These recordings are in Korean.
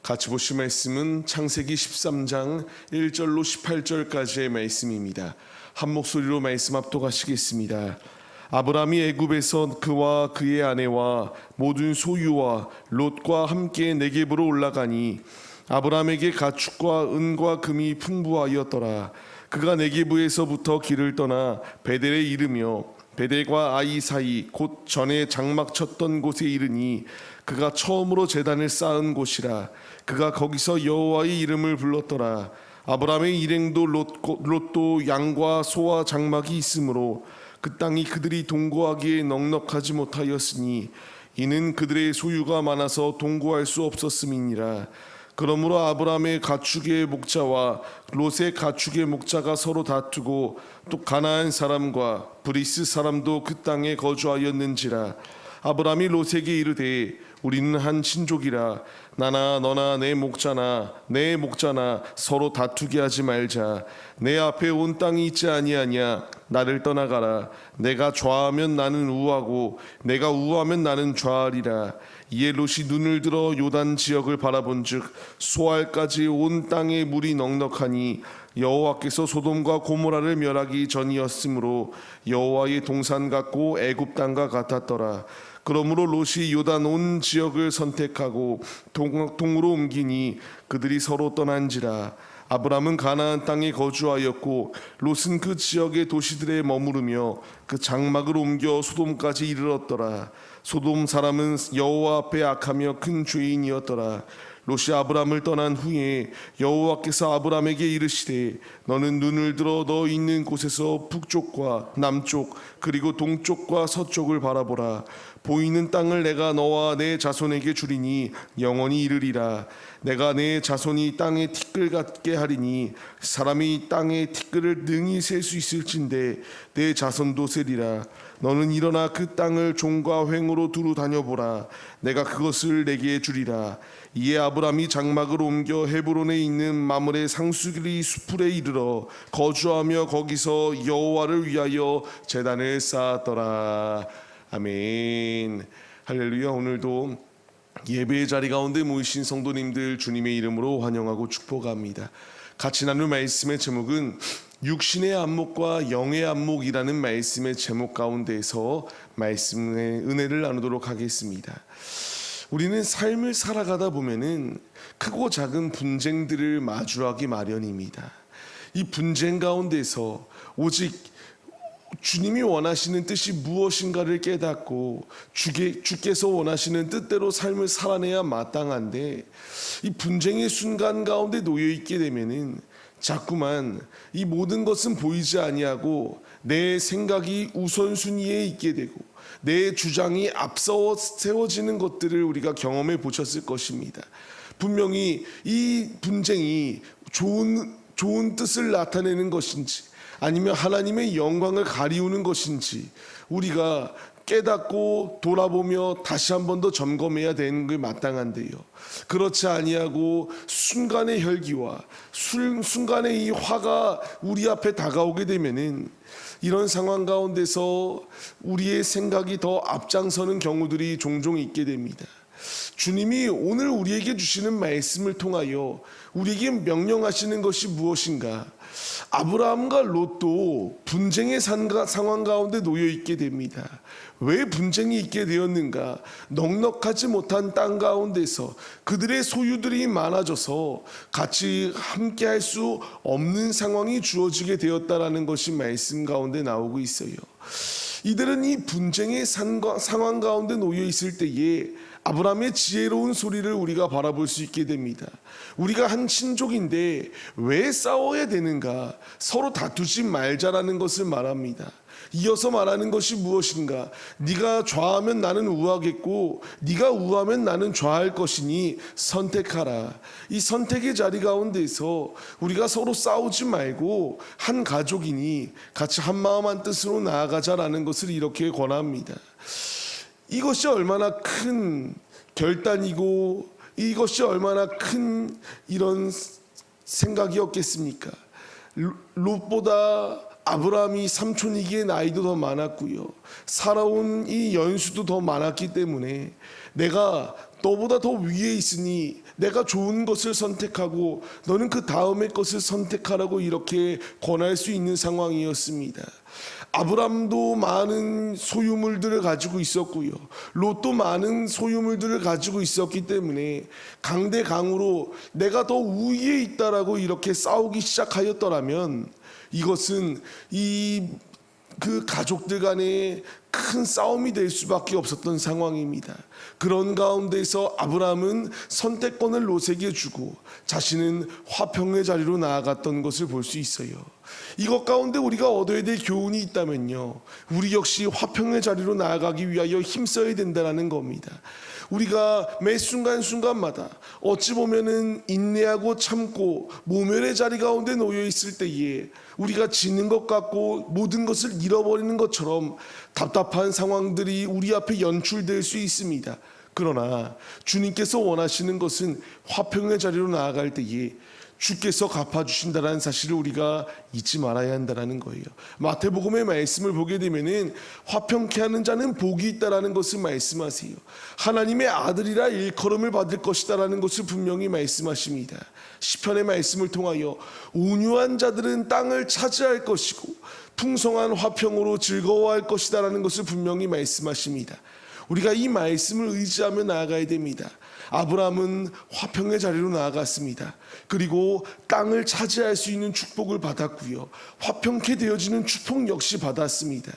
같이 보실 말씀은 창세기 13장 1절로 18절까지의 말씀입니다. 한 목소리로 말씀 합독하시겠습니다. 아브라함이 애굽에서 그와 그의 아내와 모든 소유와 롯과 함께 네겝으로 올라가니 아브라함에게 가축과 은과 금이 풍부하였더라. 그가 네겝에서부터 길을 떠나 베델에 이르며 베델과 아이 사이 곧 전에 장막 쳤던 곳에 이르니 그가 처음으로 제단을 쌓은 곳이라. 그가 거기서 여호와의 이름을 불렀더라. 아브라함의 일행도 롯도 양과 소와 장막이 있으므로 그 땅이 그들이 동거하기에 넉넉하지 못하였으니 이는 그들의 소유가 많아서 동거할 수 없었음이니라. 그러므로 아브라함의 가축의 목자와 롯의 가축의 목자가 서로 다투고 또 가나안 사람과 브리스 사람도 그 땅에 거주하였는지라. 아브라함이 롯에게 이르되 우리는 한 친족이라 나나 너나 내 목자나 서로 다투게 하지 말자. 내 앞에 온 땅이 있지 아니하냐. 나를 떠나가라. 내가 좌하면 나는 우하고 내가 우하면 나는 좌하리라. 이에 롯이 눈을 들어 요단 지역을 바라본즉 소알까지 온 땅에 물이 넉넉하니 여호와께서 소돔과 고모라를 멸하기 전이었으므로 여호와의 동산 같고 애굽 땅과 같았더라. 그러므로 롯이 요단 온 지역을 선택하고 동으로 옮기니 그들이 서로 떠난지라. 아브람은 가나안 땅에 거주하였고 롯은 그 지역의 도시들에 머무르며 그 장막을 옮겨 소돔까지 이르렀더라. 소돔 사람은 여호와 앞에 악하며 큰 죄인이었더라. 롯이 아브람을 떠난 후에 여호와께서 아브람에게 이르시되 너는 눈을 들어 너 있는 곳에서 북쪽과 남쪽 그리고 동쪽과 서쪽을 바라보라. 보이는 땅을 내가 너와 내 자손에게 주리니 영원히 이르리라. 내가 내 자손이 땅에 티끌 같게 하리니 사람이 땅의 티끌을 능히 셀 수 있을진데 내 자손도 세리라. 너는 일어나 그 땅을 종과 횡으로 두루 다녀보라. 내가 그것을 내게 주리라. 이에 아브람이 장막을 옮겨 헤브론에 있는 마므레 상수리 수풀에 이르러 거주하며 거기서 여호와를 위하여 제단을 쌓았더라. 아멘. 할렐루야. 오늘도 예배의 자리 가운데 모이신 성도님들 주님의 이름으로 환영하고 축복합니다. 같이 나눌 말씀의 제목은 육신의 안목과 영의 안목이라는 말씀의 제목 가운데에서 말씀의 은혜를 나누도록 하겠습니다. 우리는 삶을 살아가다 보면은 크고 작은 분쟁들을 마주하기 마련입니다. 이 분쟁 가운데서 오직 주님이 원하시는 뜻이 무엇인가를 깨닫고 주께서 원하시는 뜻대로 삶을 살아내야 마땅한데 이 분쟁의 순간 가운데 놓여 있게 되면은 자꾸만 이 모든 것은 보이지 아니하고 내 생각이 우선순위에 있게 되고 내 주장이 앞서 세워지는 것들을 우리가 경험해 보셨을 것입니다. 분명히 이 분쟁이 좋은 뜻을 나타내는 것인지 아니면 하나님의 영광을 가리우는 것인지 우리가 깨닫고 돌아보며 다시 한 번 더 점검해야 되는 게 마땅한데요. 그렇지 아니하고 순간의 혈기와 순간의 이 화가 우리 앞에 다가오게 되면은 이런 상황 가운데서 우리의 생각이 더 앞장서는 경우들이 종종 있게 됩니다. 주님이 오늘 우리에게 주시는 말씀을 통하여 우리에게 명령하시는 것이 무엇인가? 아브라함과 롯도 분쟁의 상황 가운데 놓여 있게 됩니다. 왜 분쟁이 있게 되었는가? 넉넉하지 못한 땅 가운데서 그들의 소유들이 많아져서 같이 함께 할 수 없는 상황이 주어지게 되었다라는 것이 말씀 가운데 나오고 있어요. 이들은 이 분쟁의 상황 가운데 놓여 있을 때에 아브라함의 지혜로운 소리를 우리가 바라볼 수 있게 됩니다. 우리가 한 친족인데 왜 싸워야 되는가? 서로 다투지 말자라는 것을 말합니다. 이어서 말하는 것이 무엇인가? 네가 좌하면 나는 우하겠고 네가 우하면 나는 좌할 것이니 선택하라. 이 선택의 자리 가운데서 우리가 서로 싸우지 말고 한 가족이니 같이 한 마음 한 뜻으로 나아가자라는 것을 이렇게 권합니다. 이것이 얼마나 큰 결단이고 이것이 얼마나 큰 이런 생각이었겠습니까? 롯보다 아브라함이 삼촌이기에 나이도 더 많았고요. 살아온 이 연수도 더 많았기 때문에 내가 너보다 더 위에 있으니 내가 좋은 것을 선택하고 너는 그 다음의 것을 선택하라고 이렇게 권할 수 있는 상황이었습니다. 아브람도 많은 소유물들을 가지고 있었고요. 롯도 많은 소유물들을 가지고 있었기 때문에 강대강으로 내가 더 우위에 있다라고 이렇게 싸우기 시작하였더라면 이것은 그 가족들 간에 큰 싸움이 될 수밖에 없었던 상황입니다. 그런 가운데서 아브라함은 선택권을 롯에게 주고 자신은 화평의 자리로 나아갔던 것을 볼 수 있어요. 이것 가운데 우리가 얻어야 될 교훈이 있다면요, 우리 역시 화평의 자리로 나아가기 위하여 힘써야 된다는 겁니다. 우리가 매 순간순간마다 어찌 보면은 인내하고 참고 모멸의 자리 가운데 놓여 있을 때에 우리가 지는 것 같고 모든 것을 잃어버리는 것처럼 답답한 상황들이 우리 앞에 연출될 수 있습니다. 그러나 주님께서 원하시는 것은 화평의 자리로 나아갈 때에 주께서 갚아주신다는 사실을 우리가 잊지 말아야 한다는 거예요. 마태복음의 말씀을 보게 되면은 화평케 하는 자는 복이 있다라는 것을 말씀하세요. 하나님의 아들이라 일컬음을 받을 것이다라는 것을 분명히 말씀하십니다. 시편의 말씀을 통하여 온유한 자들은 땅을 차지할 것이고 풍성한 화평으로 즐거워할 것이다라는 것을 분명히 말씀하십니다. 우리가 이 말씀을 의지하며 나아가야 됩니다. 아브라함은 화평의 자리로 나아갔습니다. 그리고 땅을 차지할 수 있는 축복을 받았고요. 화평케 되어지는 축복 역시 받았습니다.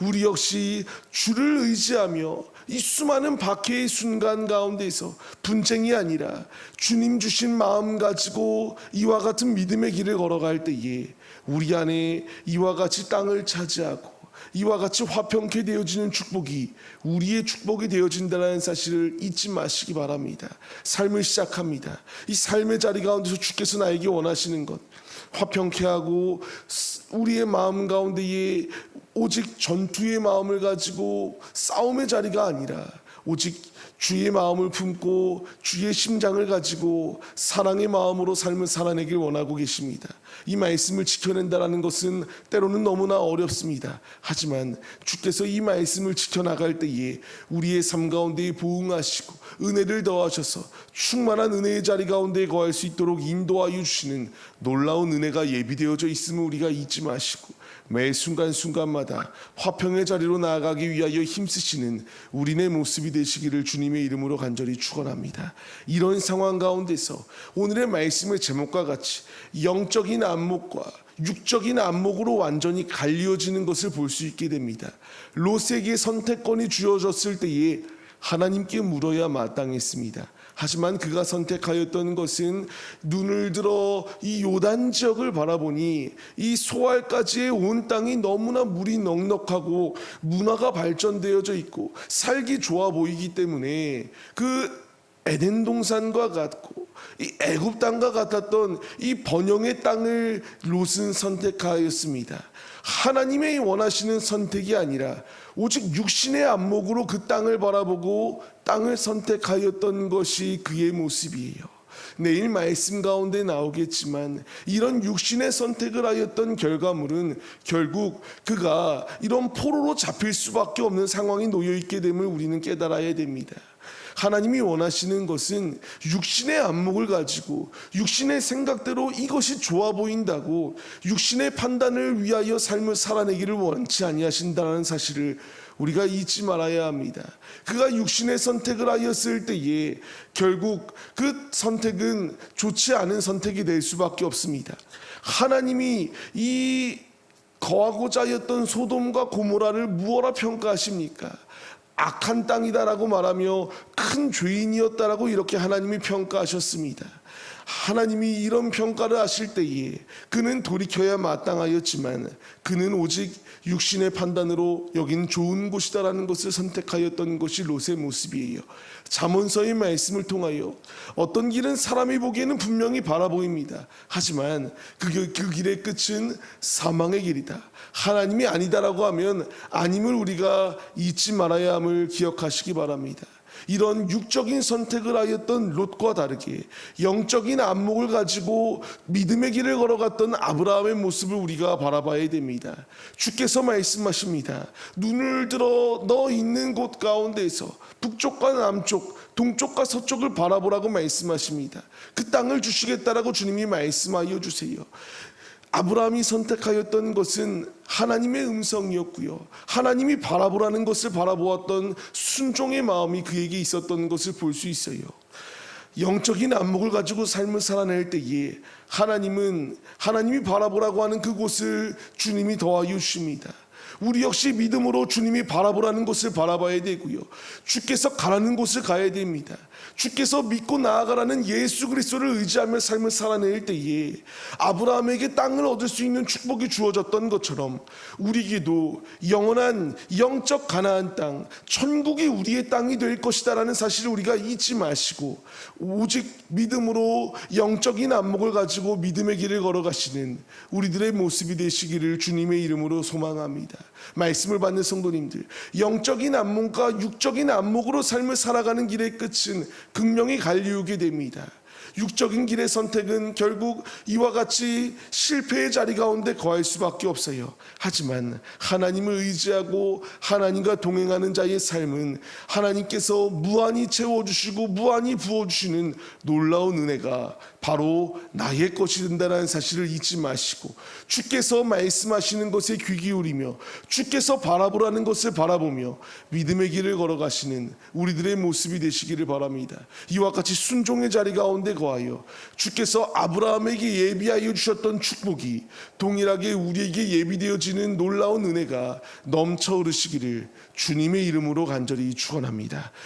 우리 역시 주를 의지하며 이 수많은 박해의 순간 가운데서 분쟁이 아니라 주님 주신 마음 가지고 이와 같은 믿음의 길을 걸어갈 때에 우리 안에 이와 같이 땅을 차지하고 이와 같이 화평케 되어지는 축복이 우리의 축복이 되어진다는 사실을 잊지 마시기 바랍니다. 삶을 시작합니다. 이 삶의 자리 가운데서 주께서 나에게 원하시는 것, 화평케 하고 우리의 마음 가운데에 오직 전투의 마음을 가지고 싸움의 자리가 아니라 오직 주의 마음을 품고 주의 심장을 가지고 사랑의 마음으로 삶을 살아내길 원하고 계십니다. 이 말씀을 지켜낸다는 것은 때로는 너무나 어렵습니다. 하지만 주께서 이 말씀을 지켜나갈 때에 우리의 삶 가운데에 보응하시고 은혜를 더하셔서 충만한 은혜의 자리 가운데 거할 수 있도록 인도하여 주시는 놀라운 은혜가 예비되어져 있음을 우리가 잊지 마시고 매 순간순간마다 화평의 자리로 나아가기 위하여 힘쓰시는 우리네 모습이 되시기를 주님의 이름으로 간절히 축원합니다. 이런 상황 가운데서 오늘의 말씀의 제목과 같이 영적인 안목과 육적인 안목으로 완전히 갈리어지는 것을 볼 수 있게 됩니다. 롯에게 선택권이 주어졌을 때에 하나님께 물어야 마땅했습니다. 하지만 그가 선택하였던 것은 눈을 들어 이 요단 지역을 바라보니 이 소알까지의 온 땅이 너무나 물이 넉넉하고 문화가 발전되어져 있고 살기 좋아 보이기 때문에 그 에덴 동산과 같고 이 애굽 땅과 같았던 이 번영의 땅을 롯은 선택하였습니다. 하나님의 원하시는 선택이 아니라 오직 육신의 안목으로 그 땅을 바라보고 땅을 선택하였던 것이 그의 모습이에요. 내일 말씀 가운데 나오겠지만 이런 육신의 선택을 하였던 결과물은 결국 그가 이런 포로로 잡힐 수밖에 없는 상황이 놓여 있게 됨을 우리는 깨달아야 됩니다. 하나님이 원하시는 것은 육신의 안목을 가지고 육신의 생각대로 이것이 좋아 보인다고 육신의 판단을 위하여 삶을 살아내기를 원치 아니하신다는 사실을 우리가 잊지 말아야 합니다. 그가 육신의 선택을 하였을 때에 결국 그 선택은 좋지 않은 선택이 될 수밖에 없습니다. 하나님이 이 거하고자 하였던 소돔과 고모라를 무엇라 평가하십니까? 악한 땅이다라고 말하며 큰 죄인이었다라고 이렇게 하나님이 평가하셨습니다. 하나님이 이런 평가를 하실 때에 그는 돌이켜야 마땅하였지만 그는 오직 육신의 판단으로 여긴 좋은 곳이다라는 것을 선택하였던 것이 롯의 모습이에요. 잠언서의 말씀을 통하여 어떤 길은 사람이 보기에는 분명히 바라 보입니다. 하지만 그 길의 끝은 사망의 길이다. 하나님이 아니다라고 하면 아님을 우리가 잊지 말아야 함을 기억하시기 바랍니다. 이런 육적인 선택을 하였던 롯과 다르게 영적인 안목을 가지고 믿음의 길을 걸어갔던 아브라함의 모습을 우리가 바라봐야 됩니다. 주께서 말씀하십니다. 눈을 들어 너 있는 곳 가운데서 북쪽과 남쪽, 동쪽과 서쪽을 바라보라고 말씀하십니다. 그 땅을 주시겠다라고 주님이 말씀하여 주세요. 아브라함이 선택하였던 것은 하나님의 음성이었고요. 하나님이 바라보라는 것을 바라보았던 순종의 마음이 그에게 있었던 것을 볼 수 있어요. 영적인 안목을 가지고 삶을 살아낼 때에 하나님이 바라보라고 하는 그곳을 주님이 더하여 주십니다. 우리 역시 믿음으로 주님이 바라보라는 곳을 바라봐야 되고요. 주께서 가라는 곳을 가야 됩니다. 주께서 믿고 나아가라는 예수 그리스도를 의지하며 삶을 살아낼 때에 아브라함에게 땅을 얻을 수 있는 축복이 주어졌던 것처럼 우리에게도 영원한 영적 가나안 땅, 천국이 우리의 땅이 될 것이다라는 사실을 우리가 잊지 마시고 오직 믿음으로 영적인 안목을 가지고 믿음의 길을 걸어가시는 우리들의 모습이 되시기를 주님의 이름으로 소망합니다. 말씀을 받는 성도님들, 영적인 안목과 육적인 안목으로 삶을 살아가는 길의 끝은 극명히 갈리우게 됩니다. 육적인 길의 선택은 결국 이와 같이 실패의 자리 가운데 거할 수밖에 없어요. 하지만 하나님을 의지하고 하나님과 동행하는 자의 삶은 하나님께서 무한히 채워주시고 무한히 부어주시는 놀라운 은혜가 바로 나의 것이 된다는 사실을 잊지 마시고 주께서 말씀하시는 것에 귀 기울이며 주께서 바라보라는 것을 바라보며 믿음의 길을 걸어가시는 우리들의 모습이 되시기를 바랍니다. 이와 같이 순종의 자리 가운데 거하여 주께서 아브라함에게 예비하여 주셨던 축복이 동일하게 우리에게 예비되어지는 놀라운 은혜가 넘쳐 흐르시기를 주님의 이름으로 간절히 축원합니다.